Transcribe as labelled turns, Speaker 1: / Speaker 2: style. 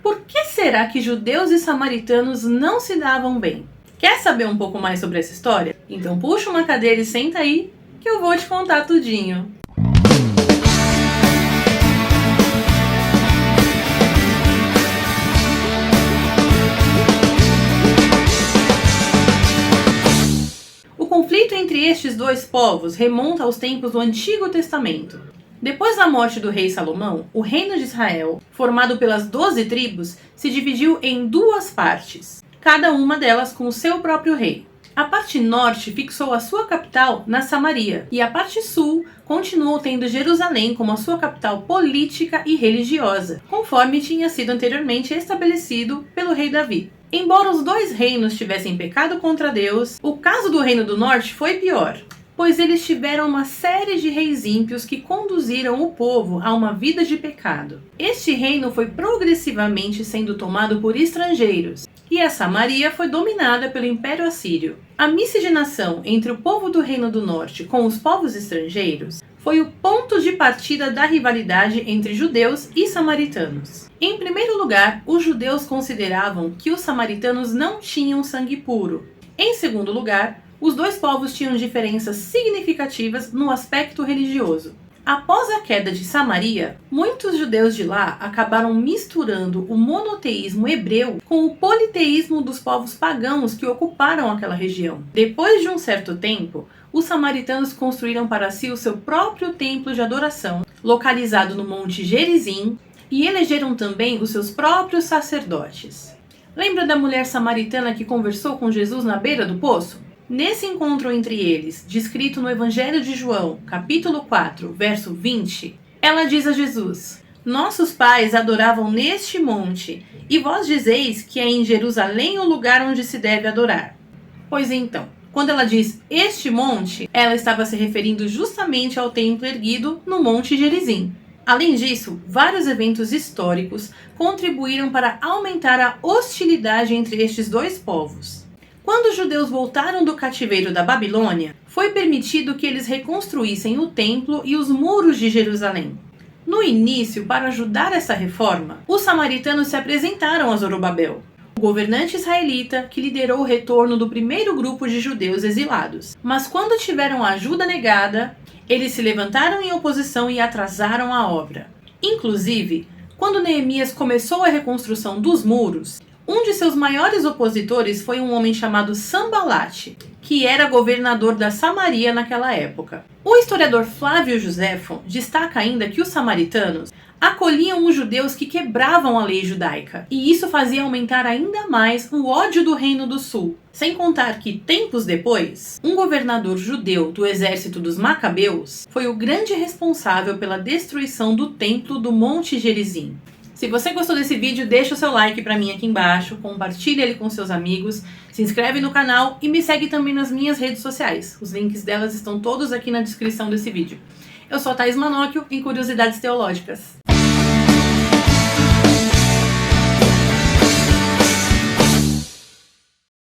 Speaker 1: Por que será que judeus e samaritanos não se davam bem? Quer saber um pouco mais sobre essa história? Então puxa uma cadeira e senta aí, que eu vou te contar tudinho. O conflito entre estes dois povos remonta aos tempos do Antigo Testamento. Depois da morte do rei Salomão, o reino de Israel, formado pelas 12 tribos, se dividiu em duas partes, cada uma delas com o seu próprio rei. A parte norte fixou a sua capital na Samaria, e a parte sul continuou tendo Jerusalém como a sua capital política e religiosa, conforme tinha sido anteriormente estabelecido pelo rei Davi. Embora os dois reinos tivessem pecado contra Deus, o caso do reino do norte foi pior, pois eles tiveram uma série de reis ímpios que conduziram o povo a uma vida de pecado. Este reino foi progressivamente sendo tomado por estrangeiros, e a Samaria foi dominada pelo Império Assírio. A miscigenação entre o povo do Reino do Norte com os povos estrangeiros foi o ponto de partida da rivalidade entre judeus e samaritanos. Em primeiro lugar, os judeus consideravam que os samaritanos não tinham sangue puro. Em segundo lugar, os dois povos tinham diferenças significativas no aspecto religioso. Após a queda de Samaria, muitos judeus de lá acabaram misturando o monoteísmo hebreu com o politeísmo dos povos pagãos que ocuparam aquela região. Depois de um certo tempo, os samaritanos construíram para si o seu próprio templo de adoração, localizado no Monte Gerizim, e elegeram também os seus próprios sacerdotes. Lembra da mulher samaritana que conversou com Jesus na beira do poço? Nesse encontro entre eles, descrito no Evangelho de João, capítulo 4, verso 20, ela diz a Jesus: "Nossos pais adoravam neste monte, e vós dizeis que é em Jerusalém o lugar onde se deve adorar." Pois então, quando ela diz este monte, ela estava se referindo justamente ao templo erguido no Monte Gerizim. Além disso, vários eventos históricos contribuíram para aumentar a hostilidade entre estes dois povos. Quando os judeus voltaram do cativeiro da Babilônia, foi permitido que eles reconstruíssem o templo e os muros de Jerusalém. No início, para ajudar essa reforma, os samaritanos se apresentaram a Zorobabel, o governante israelita que liderou o retorno do primeiro grupo de judeus exilados. Mas quando tiveram a ajuda negada, eles se levantaram em oposição e atrasaram a obra. Inclusive, quando Neemias começou a reconstrução dos muros, um de seus maiores opositores foi um homem chamado Sambalate, que era governador da Samaria naquela época. O historiador Flávio Joséfo destaca ainda que os samaritanos acolhiam os judeus que quebravam a lei judaica, e isso fazia aumentar ainda mais o ódio do Reino do Sul. Sem contar que, tempos depois, um governador judeu do exército dos Macabeus foi o grande responsável pela destruição do templo do Monte Gerizim. Se você gostou desse vídeo, deixa o seu like pra mim aqui embaixo, compartilha ele com seus amigos, se inscreve no canal e me segue também nas minhas redes sociais. Os links delas estão todos aqui na descrição desse vídeo. Eu sou a Thaís Manóquio, em Curiosidades Teológicas.